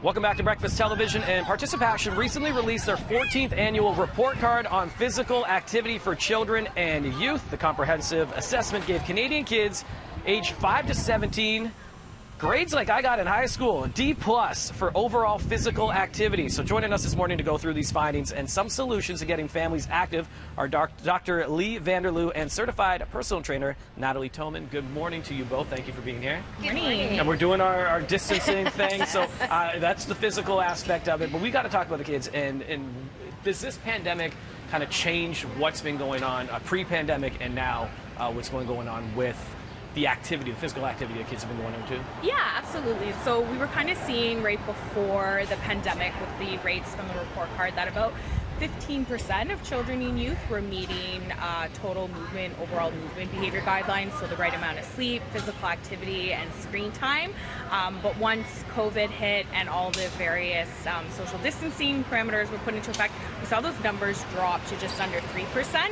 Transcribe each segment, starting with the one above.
Welcome back to Breakfast Television. And ParticipACTION recently released their 14th annual report card on physical activity for children and youth. The comprehensive assessment gave Canadian kids aged 5 to 17 grades like I got in high school, D+ for overall physical activity. So joining us this morning to go through these findings and some solutions to getting families active are Dr. Leigh, Vanderloo, and certified personal trainer Natalie, Toman. Good morning to you both. Thank you for being here. Good morning. And we're doing our distancing thing, so that's the physical aspect of it. But we got to talk about the kids. And does this pandemic kind of change what's been going on pre-pandemic and now what's going on with the activity, the physical activity that kids have been going into? Yeah, absolutely. So we were kind of seeing right before the pandemic with the rates from the report card that about 15% of children and youth were meeting total movement, overall movement behavior guidelines, so the right amount of sleep, physical activity, and screen time. But once COVID hit and all the various social distancing parameters were put into effect, we saw those numbers drop to just under 3%.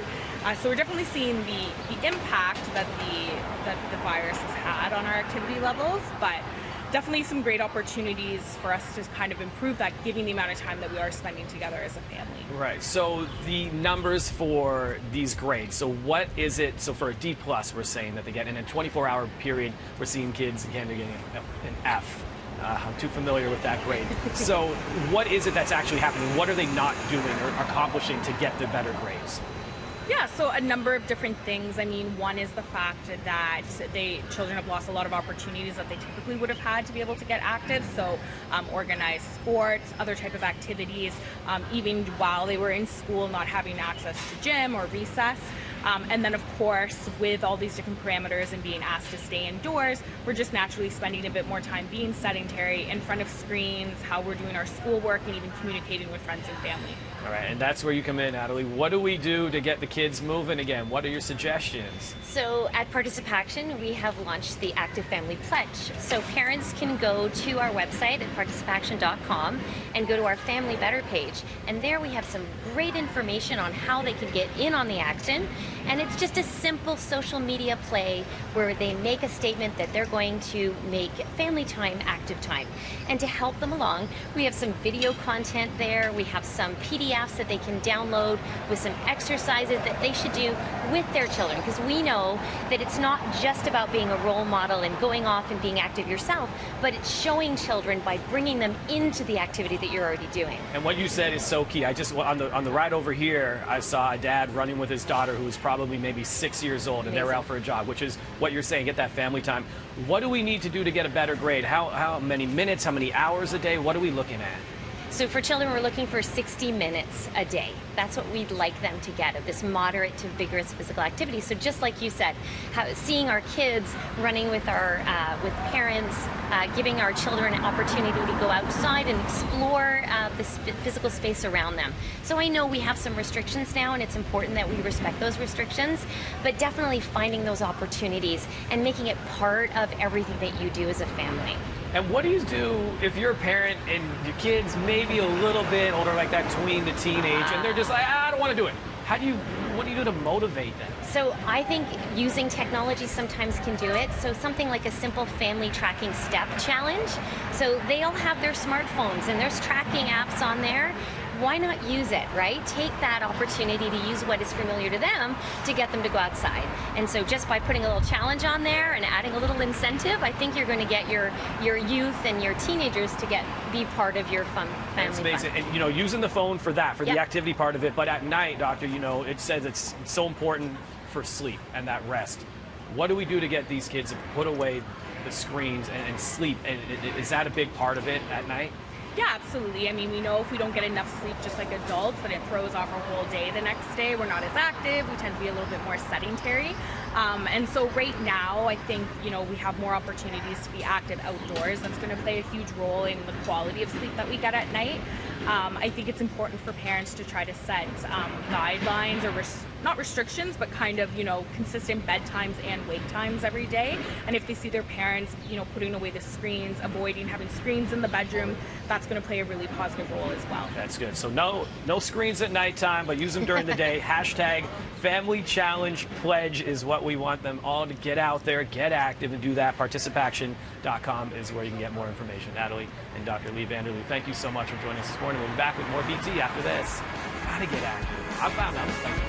So we're definitely seeing the impact that the virus has had on our activity levels, but definitely some great opportunities for us to kind of improve that, given the amount of time that we are spending together as a family. Right. So the numbers for these grades. So what is it? So for a D+, we're saying that they get in a 24-hour period, we're seeing kids again getting an F. I'm too familiar with that grade. So what is it that's actually happening? What are they not doing or accomplishing to get the better grades? Yeah, so a number of different things. I mean, one is the fact that children have lost a lot of opportunities that they typically would have had to be able to get active. So organized sports, other type of activities, even while they were in school, not having access to gym or recess. And then, of course, with all these different parameters and being asked to stay indoors, we're just naturally spending a bit more time being sedentary in front of screens, how we're doing our schoolwork, and even communicating with friends and family. All right, and that's where you come in, Natalie. What do we do to get the kids moving again? What are your suggestions? So at ParticipACTION, we have launched the Active Family Pledge. So parents can go to our website at ParticipACTION.com and go to our Family Better page. And there we have some great information on how they can get in on the action. And it's just a simple social media play where they make a statement that they're going to make family time active time. And to help them along, we have some video content there. We have some PDFs that they can download with some exercises that they should do with their children. Because we know that it's not just about being a role model and going off and being active yourself, but it's showing children by bringing them into the activity that you're already doing. And what you said is so key. I just, on the ride over here, I saw a dad running with his daughter who was probably maybe 6 years old, and they were out for a jog, which is what you're saying, get that family time. What do we need to do to get a better grade? How many minutes, how many hours a day? What are we looking at? So for children, we're looking for 60 minutes a day. That's what we'd like them to get of this moderate to vigorous physical activity. So just like you said, seeing our kids running with our with parents, giving our children an opportunity to go outside and explore the physical space around them. So I know we have some restrictions now, and it's important that we respect those restrictions, but definitely finding those opportunities and making it part of everything that you do as a family. And what do you do if you're a parent and your kid's maybe a little bit older, like that tween to teenage, and they're just like, I don't want to do it? What do you do to motivate them? So I think using technology sometimes can do it. So something like a simple family tracking step challenge. So they all have their smartphones and there's tracking apps on there. Why not use it, right? Take that opportunity to use what is familiar to them to get them to go outside. And so just by putting a little challenge on there and adding a little incentive, I think you're going to get your youth and your teenagers to be part of your family That's amazing. fun. And, you know, using the phone for that, for the activity part of it, but at night, doctor, you know, it says it's so important for sleep and that rest. What do we do to get these kids to put away the screens and sleep? And is that a big part of it at night? Yeah, absolutely. I mean, we know if we don't get enough sleep, just like adults, that it throws off our whole day the next day. We're not as active. We tend to be a little bit more sedentary. And so right now, I think, you know, we have more opportunities to be active outdoors. That's going to play a huge role in the quality of sleep that we get at night. I think it's important for parents to try to set guidelines or not restrictions, but kind of, you know, consistent bedtimes and wake times every day. And if they see their parents, you know, putting away the screens, avoiding having screens in the bedroom, that's going to play a really positive role as well. That's good. So no screens at nighttime, but use them during the day. Hashtag Family Challenge Pledge is what We want them all to get out there, get active, and do that. ParticipACTION.com is where you can get more information. Natalie and Dr. Leigh Vanderloo, thank you so much for joining us this morning. We'll be back with more BT after this. Gotta get active. I found out. Thank you.